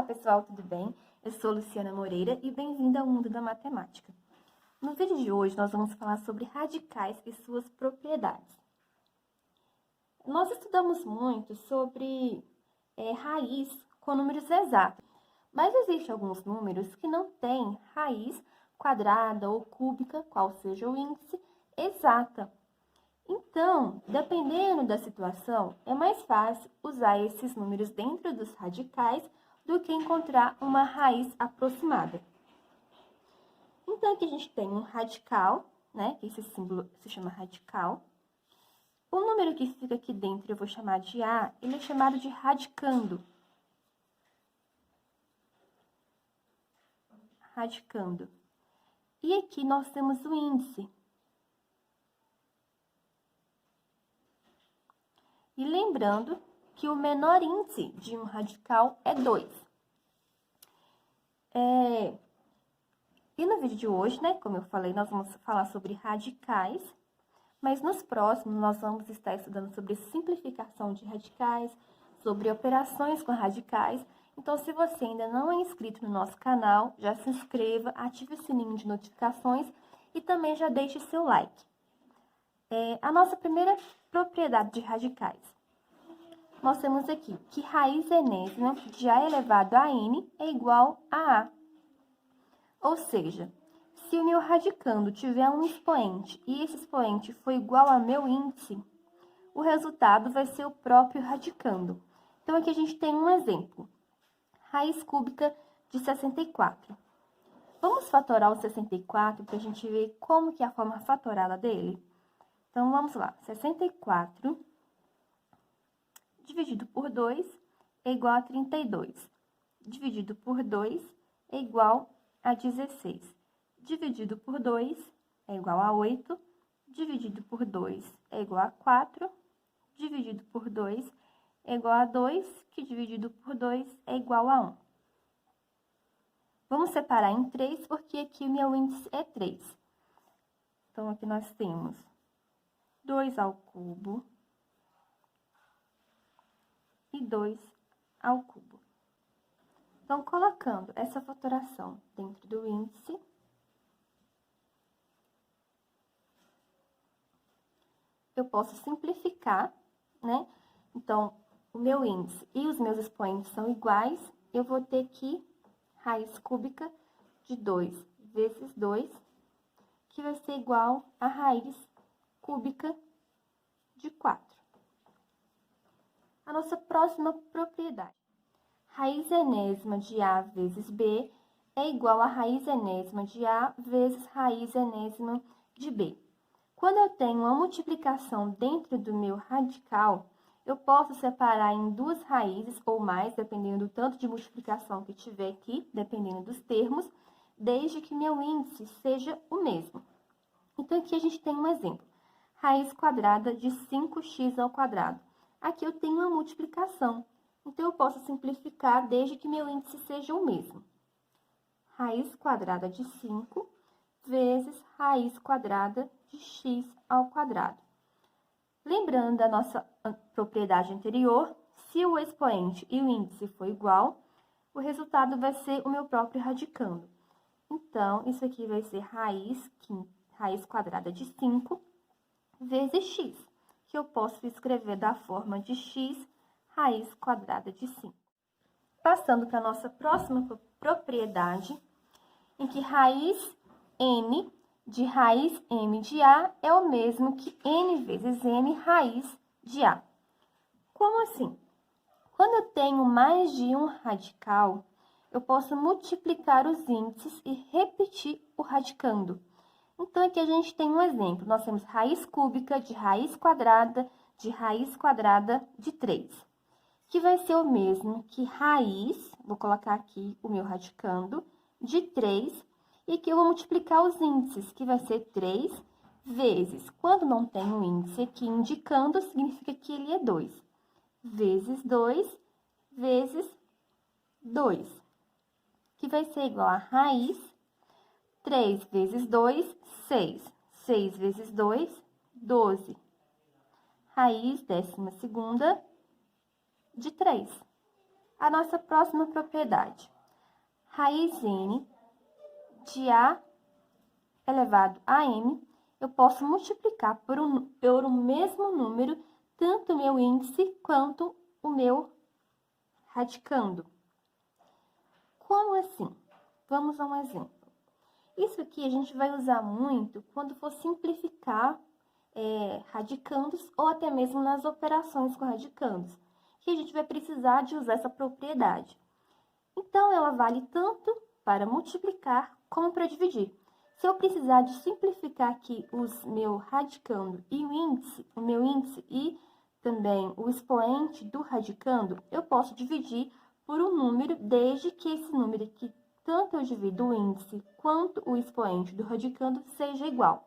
pessoal, tudo bem? Eu sou Luciana Moreira e bem-vinda ao mundo da matemática. No vídeo de hoje, nós vamos falar sobre radicais e suas propriedades. Nós estudamos muito sobre raiz com números exatos, mas existem alguns números que não têm raiz quadrada ou cúbica, qual seja o índice, exata. Então, dependendo da situação, é mais fácil usar esses números dentro dos radicais do que encontrar uma raiz aproximada. Então, aqui a gente tem um radical, né? Que esse símbolo se chama radical. O número que fica aqui dentro, eu vou chamar de A, ele é chamado de radicando. Radicando. E aqui nós temos o índice. E lembrando que o menor índice de um radical é 2. E no vídeo de hoje, né, como eu falei, nós vamos falar sobre radicais, mas nos próximos nós vamos estar estudando sobre simplificação de radicais, sobre operações com radicais. Então, se você ainda não é inscrito no nosso canal, já se inscreva, ative o sininho de notificações e também já deixe seu like. A nossa primeira propriedade de radicais. Nós temos aqui que raiz enésima de A elevado a N é igual a A. Ou seja, se o meu radicando tiver um expoente e esse expoente for igual ao meu índice, o resultado vai ser o próprio radicando. Então, aqui a gente tem um exemplo. Raiz cúbica de 64. Vamos fatorar o 64 para a gente ver como que é a forma fatorada dele? Então, vamos lá. 64 dividido por 2 é igual a 32. Dividido por 2 é igual a 16. Dividido por 2 é igual a 8. Dividido por 2 é igual a 4. Dividido por 2 é igual a 2, que dividido por 2 é igual a 1. Vamos separar em 3, porque aqui o meu índice é 3. Então, aqui nós temos 2 ao cubo e 2 ao cubo. Então, colocando essa fatoração dentro do índice, eu posso simplificar, né? Então, o meu índice e os meus expoentes são iguais, eu vou ter aqui raiz cúbica de 2 vezes 2, que vai ser igual a raiz cúbica de 4. A nossa próxima propriedade. Raiz enésima de A vezes B é igual a raiz enésima de A vezes raiz enésima de B. Quando eu tenho uma multiplicação dentro do meu radical, eu posso separar em duas raízes ou mais, dependendo do tanto de multiplicação que tiver aqui, dependendo dos termos, desde que meu índice seja o mesmo. Então, aqui a gente tem um exemplo. Raiz quadrada de 5x ao quadrado. Aqui eu tenho uma multiplicação. Então, eu posso simplificar desde que meu índice seja o mesmo. Raiz quadrada de 5 vezes raiz quadrada de x ao quadrado. Lembrando da nossa propriedade anterior, se o expoente e o índice for igual, o resultado vai ser o meu próprio radicando. Então, isso aqui vai ser raiz quadrada de 5 vezes x, que eu posso escrever da forma de x raiz quadrada de 5. Passando para a nossa próxima propriedade, em que raiz n de raiz m de A é o mesmo que n vezes n raiz de A. Como assim? Quando eu tenho mais de um radical, eu posso multiplicar os índices e repetir o radicando. Então, aqui a gente tem um exemplo. Nós temos raiz cúbica de raiz quadrada de 3, que vai ser o mesmo que raiz, vou colocar aqui o meu radicando, de 3, e que eu vou multiplicar os índices, que vai ser 3 vezes, quando não tem um índice aqui indicando, significa que ele é 2, vezes 2, vezes 2, que vai ser igual a raiz, 3 vezes 2, 6, 6 vezes 2, 12, raiz 12ª de 3. a nossa próxima propriedade. Raiz n de a elevado a m, eu posso multiplicar por o mesmo número, tanto o meu índice quanto o meu radicando. Como assim? Vamos a um exemplo. Isso aqui a gente vai usar muito quando for simplificar radicandos ou até mesmo nas operações com radicandos, que a gente vai precisar de usar essa propriedade. Então, ela vale tanto para multiplicar como para dividir. Se eu precisar de simplificar aqui os meu radicando e o meu índice e também o expoente do radicando, eu posso dividir por um número, desde que esse número aqui, tanto eu divido o índice quanto o expoente do radicando, seja igual.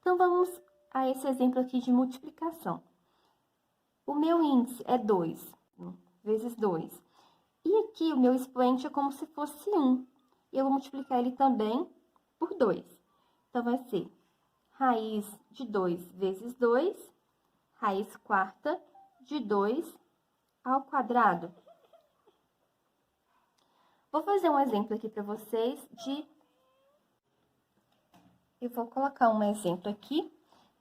Então, vamos a esse exemplo aqui de multiplicação. O meu índice é 2 vezes 2. E aqui o meu expoente é como se fosse 1. Eu vou multiplicar ele também por 2. Então, vai ser raiz de 2 vezes 2, raiz quarta de 2 ao quadrado. Vou fazer um exemplo aqui para vocês Eu vou colocar um exemplo aqui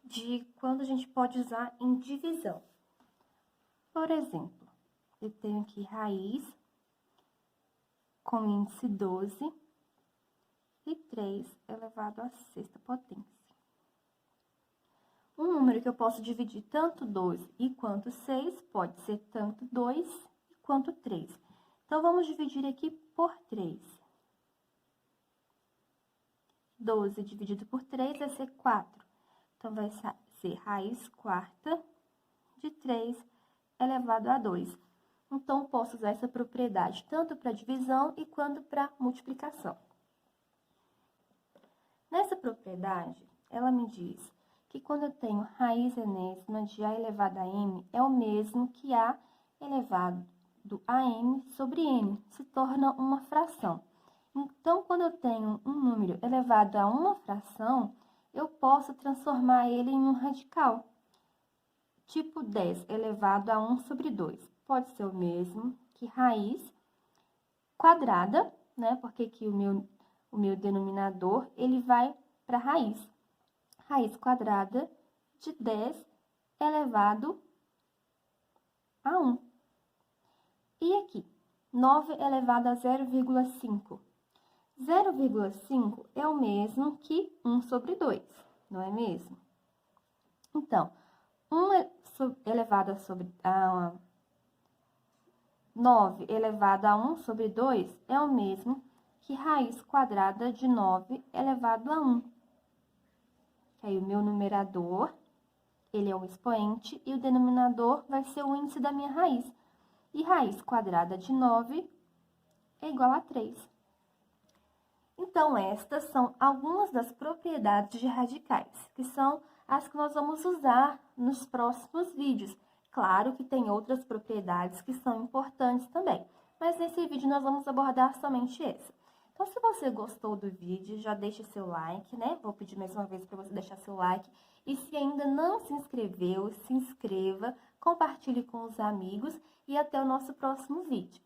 de quando a gente pode usar em divisão. Por exemplo, eu tenho aqui raiz com índice 12 e 3 elevado à sexta potência. Um número que eu posso dividir tanto 12 e quanto 6 pode ser tanto 2 quanto 3. Então, vamos dividir aqui por 3. 12 dividido por 3 vai ser 4. Então, vai ser raiz quarta de 3 elevado a 2. Então, posso usar essa propriedade tanto para divisão e quanto para multiplicação. Nessa propriedade, ela me diz que quando eu tenho raiz enésima de a elevado a m, é o mesmo que a elevado a m sobre n, se torna uma fração. Então, quando eu tenho um número elevado a uma fração, eu posso transformar ele em um radical. Tipo 10 elevado a 1 sobre 2. Pode ser o mesmo que raiz quadrada, né? Porque aqui o meu denominador, ele vai para raiz. Raiz quadrada de 10 elevado a 1. E aqui, 9 elevado a 0,5. 0,5 é o mesmo que 1 sobre 2, não é mesmo? Então, 9 elevado a 1 sobre 2 é o mesmo que raiz quadrada de 9 elevado a 1. Aí, o meu numerador, ele é o expoente, e o denominador vai ser o índice da minha raiz. E raiz quadrada de 9 é igual a 3. Então, estas são algumas das propriedades de radicais, que são as que nós vamos usar nos próximos vídeos. Claro que tem outras propriedades que são importantes também, mas nesse vídeo nós vamos abordar somente essa. Então, se você gostou do vídeo, já deixa seu like, né? Vou pedir mais uma vez para você deixar seu like. E se ainda não se inscreveu, se inscreva, compartilhe com os amigos e até o nosso próximo vídeo.